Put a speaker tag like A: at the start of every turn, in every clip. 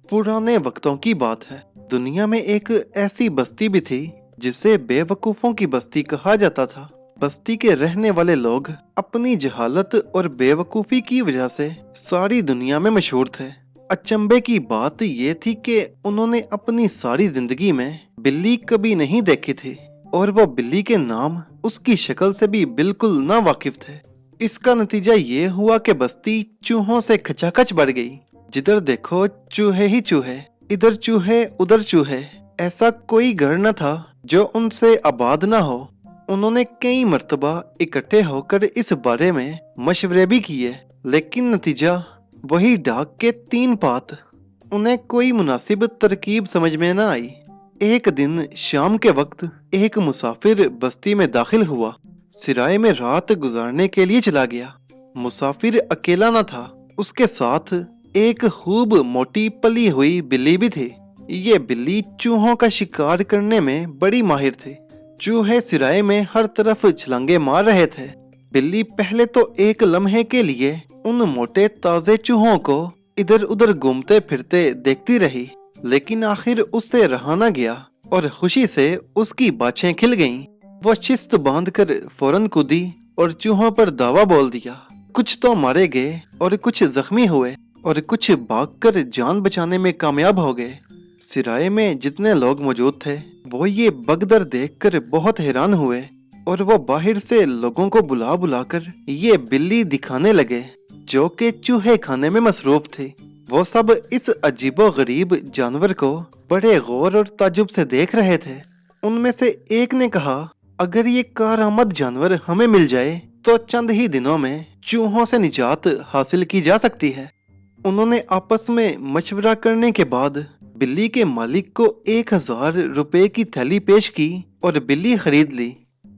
A: पुराने वक्तों की बात है। दुनिया में एक ऐसी बस्ती भी थी जिसे बेवकूफों की बस्ती कहा जाता था। बस्ती के रहने वाले लोग अपनी जहालत और बेवकूफी की वजह से सारी दुनिया में मशहूर थे। अचंभे की बात ये थी कि उन्होंने अपनी सारी जिंदगी में बिल्ली कभी नहीं देखी थी और वो बिल्ली के नाम, उसकी शक्ल से भी बिल्कुल ना वाकिफ थे। इसका नतीजा ये हुआ कि बस्ती चूहों से खचाखच बढ़ गई। जिधर देखो चूहे ही चूहे, इधर चूहे उधर चूहे। ऐसा कोई घर न था जो उनसे आबाद ना हो। उन्होंने कई मर्तबा इकट्ठे होकर इस बारे में मशवरे भी किए, लेकिन नतीजा वही डाक के तीन पात। उन्हें कोई मुनासिब तरकीब समझ में न आई। एक दिन शाम के वक्त एक मुसाफिर बस्ती में दाखिल हुआ। सिराए में रात गुजारने के लिए चला गया। मुसाफिर अकेला न था, उसके साथ एक खूब मोटी पली हुई बिल्ली भी थी। ये बिल्ली चूहों का शिकार करने में बड़ी माहिर थी। चूहे सिराए में हर तरफ छलांगे मार रहे थे। बिल्ली पहले तो एक लम्हे के लिए उन मोटे ताजे चूहों को इधर उधर घूमते फिरते देखती रही, लेकिन आखिर उससे रहा न गया और खुशी से उसकी बाछें खिल गईं। वो शिस्त बांधकर फौरन कूदी और चूहों पर दावा बोल दिया। कुछ तो मारे गए और कुछ जख्मी हुए और कुछ भागकर जान बचाने में कामयाब हो गए। सिराए में जितने लोग मौजूद थे वो ये बगदर देखकर बहुत हैरान हुए और वो बाहर से लोगों को बुला बुलाकर ये बिल्ली दिखाने लगे जो कि चूहे खाने में मसरूफ थी। वो सब इस अजीबो गरीब जानवर को बड़े गौर और ताजुब से देख रहे थे। उनमें से एक ने कहा, अगर ये कारामद जानवर हमें मिल जाए तो चंद ही दिनों में चूहों से निजात हासिल की जा सकती है। उन्होंने आपस में मशवरा करने के बाद बिल्ली के मालिक को 1000 रुपए की थैली पेश की और बिल्ली खरीद ली।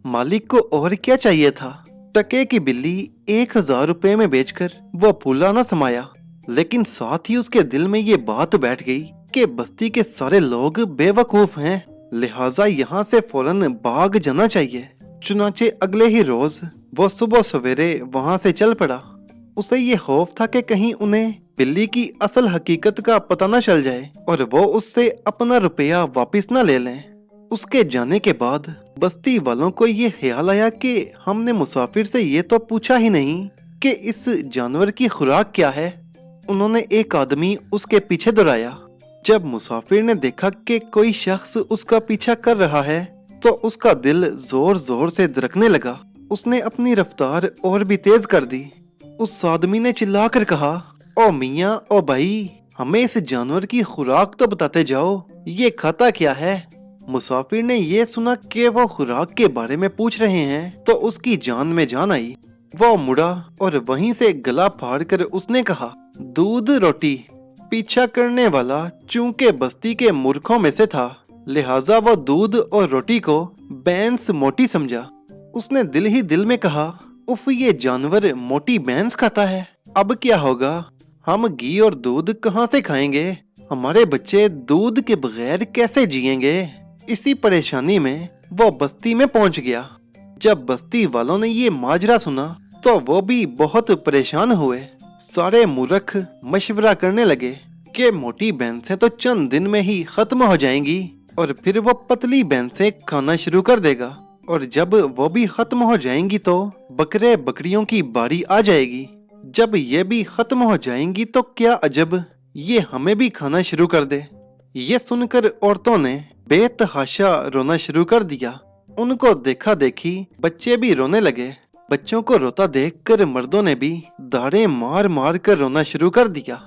A: मालिक को और क्या चाहिए था। टके की बिल्ली 1000 रुपए में बेचकर वो फूला न समाया, लेकिन साथ ही उसके दिल में ये बात बैठ गई कि बस्ती के सारे लोग बेवकूफ हैं, लिहाजा यहाँ से फौरन भाग जाना चाहिए। चुनाचे अगले ही रोज वो सुबह सवेरे वहां से चल पड़ा। उसे ये खौफ था कि कहीं उन्हें बिल्ली की असल हकीकत का पता न चल जाए और वो उससे अपना रुपया वापस न ले लें। उसके जाने के बाद बस्ती वालों को ये ख्याल आया कि हमने मुसाफिर से ये तो पूछा ही नहीं कि इस जानवर की खुराक क्या है। उन्होंने एक आदमी उसके पीछे दौड़ाया। जब मुसाफिर ने देखा कि कोई शख्स उसका पीछा कर रहा है तो उसका दिल जोर जोर से धड़कने लगा। उसने अपनी रफ्तार और भी तेज कर दी। उस आदमी ने चिल्लाकर कहा, ओ मियाँ, ओ भाई, हमें इस जानवर की खुराक तो बताते जाओ, ये खाता क्या है। मुसाफिर ने ये सुना कि वो खुराक के बारे में पूछ रहे हैं तो उसकी जान में जान आई। वो मुड़ा और वहीं से गला फाड़ कर उसने कहा, दूध रोटी। पीछा करने वाला चूंकि बस्ती के मूर्खों में से था, लिहाजा वो दूध और रोटी को बैंस मोटी समझा। उसने दिल ही दिल में कहा, उफ, ये जानवर मोटी बैंस खाता है, अब क्या होगा। हम घी और दूध कहाँ से खाएंगे, हमारे बच्चे दूध के बगैर कैसे जिएंगे। इसी परेशानी में वो बस्ती में पहुंच गया। जब बस्ती वालों ने ये माजरा सुना तो वो भी बहुत परेशान हुए। सारे मूर्ख मशवरा करने लगे कि मोटी बैंसें तो चंद दिन में ही खत्म हो जाएंगी और फिर वो पतली बैंसें खाना शुरू कर देगा, और जब वो भी खत्म हो जाएंगी तो बकरे बकरियों की बारी आ जाएगी। जब ये भी खत्म हो जाएंगी तो क्या अजब, ये हमें भी खाना शुरू कर दे। ये सुनकर औरतों ने बेतहाशा रोना शुरू कर दिया। उनको देखा देखी बच्चे भी रोने लगे। बच्चों को रोता देखकर मर्दों ने भी दाढ़ें मार मार कर रोना शुरू कर दिया।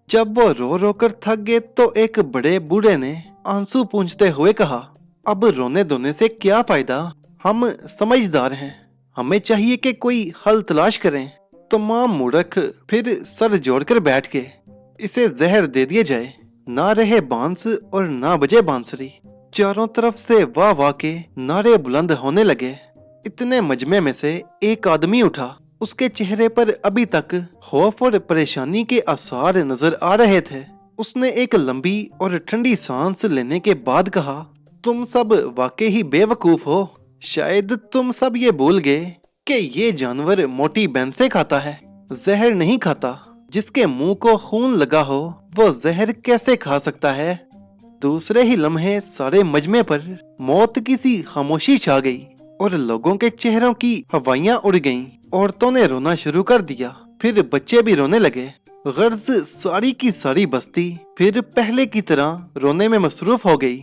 A: जब वो रो रो कर थक गए तो एक बड़े बूढ़े ने आंसू पूंछते हुए कहा, अब रोने धोने से क्या फायदा, हम समझदार हैं, हमें चाहिए कि कोई हल तलाश करें। तमाम मूर्ख फिर सर जोड़कर बैठ गए। इसे जहर दे दिया जाए, ना रहे बांस और ना बजे बांसुरी। चारों तरफ से वाह वाह के नारे बुलंद होने लगे। इतने मजमे में से एक आदमी उठा। उसके चेहरे पर अभी तक खौफ और परेशानी के आसार नजर आ रहे थे। उसने एक लंबी और ठंडी सांस लेने के बाद कहा, तुम सब वाकई ही बेवकूफ हो। शायद तुम सब ये भूल गए कि ये जानवर मोटी बैंसें खाता है, जहर नहीं खाता। जिसके मुंह को खून लगा हो वो जहर कैसे खा सकता है। दूसरे ही लम्हे सारे मजमे पर मौत की सी खामोशी छा गई और लोगों के चेहरों की हवाइयां उड़ गईं। औरतों ने रोना शुरू कर दिया, फिर बच्चे भी रोने लगे। गर्ज सारी की सारी बस्ती फिर पहले की तरह रोने में मसरूफ हो गई।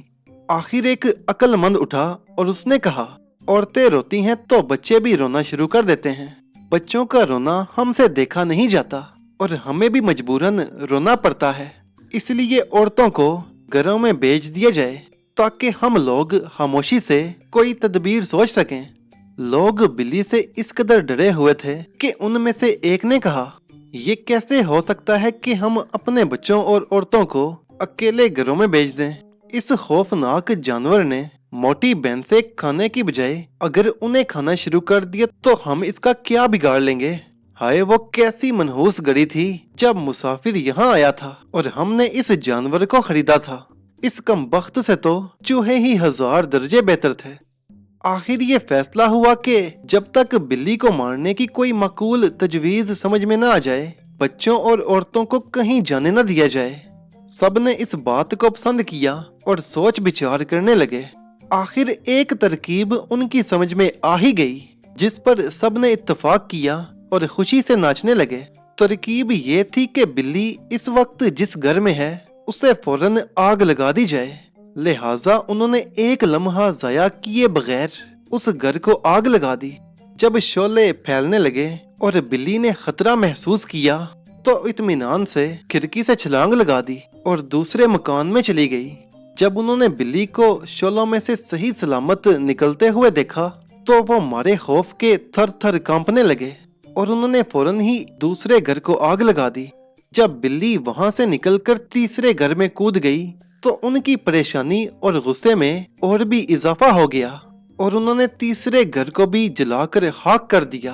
A: आखिर एक अक्लमंद उठा और उसने कहा, औरतें रोती हैं तो बच्चे भी रोना शुरू कर देते हैं। बच्चों का रोना हमसे देखा नहीं जाता और हमें भी मजबूरन रोना पड़ता है। इसलिए औरतों को घरों में भेज दिया जाए ताकि हम लोग खामोशी से कोई तदबीर सोच सकें। लोग बिल्ली से इस कदर डरे हुए थे कि उनमें से एक ने कहा, ये कैसे हो सकता है कि हम अपने बच्चों और औरतों को अकेले घरों में भेज दें। इस खौफनाक जानवर ने मोटी बहन से खाने की बजाय अगर उन्हें खाना शुरू कर दिया तो हम इसका क्या बिगाड़ लेंगे। हाय, वो कैसी मनहूस घड़ी थी जब मुसाफिर यहाँ आया था और हमने इस जानवर को खरीदा था। इस कमबख्त से तो चूहे ही 1000 दर्जे बेहतर थे। आखिर ये फैसला हुआ कि जब तक बिल्ली को मारने की कोई माकूल तजवीज समझ में न आ जाए, बच्चों और औरतों को कहीं जाने न दिया जाए। सबने इस बात को पसंद किया और सोच विचार करने लगे। आखिर एक तरकीब उनकी समझ में आ ही गई जिस पर सबने इत्तेफाक किया और खुशी से नाचने लगे। तरकीब ये थी कि बिल्ली इस वक्त जिस घर में है उसे फौरन आग लगा दी जाए। लिहाजा उन्होंने एक लम्हा जाया किए बगैर उस घर को आग लगा दी। जब शोले फैलने लगे और बिल्ली ने खतरा महसूस किया तो इत्मीनान से खिड़की से छलांग लगा दी और दूसरे मकान में चली गई। जब उन्होंने बिल्ली को शोलों में से सही सलामत निकलते हुए देखा तो वो मारे खौफ के थर थर कांपने लगे और उन्होंने फौरन ही दूसरे घर को आग लगा दी। जब बिल्ली वहां से निकलकर तीसरे घर में कूद गई तो उनकी परेशानी और गुस्से में और भी इजाफा हो गया और उन्होंने तीसरे घर को भी जलाकर खाक कर दिया।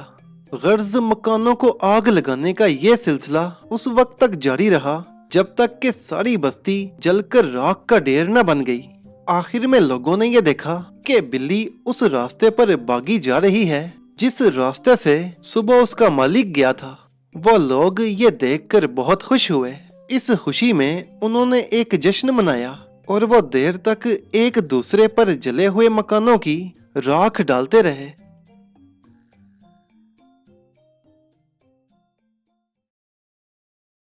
A: गर्ज मकानों को आग लगाने का यह सिलसिला उस वक्त तक जारी रहा जब तक कि सारी बस्ती जलकर राख का ढेर न बन गई। आखिर में लोगों ने यह देखा कि बिल्ली उस रास्ते पर भागी जा रही है जिस रास्ते से सुबह उसका मालिक गया था। वो लोग ये देखकर बहुत खुश हुए। इस खुशी में उन्होंने एक जश्न मनाया और वो देर तक एक दूसरे पर जले हुए मकानों की राख डालते रहे।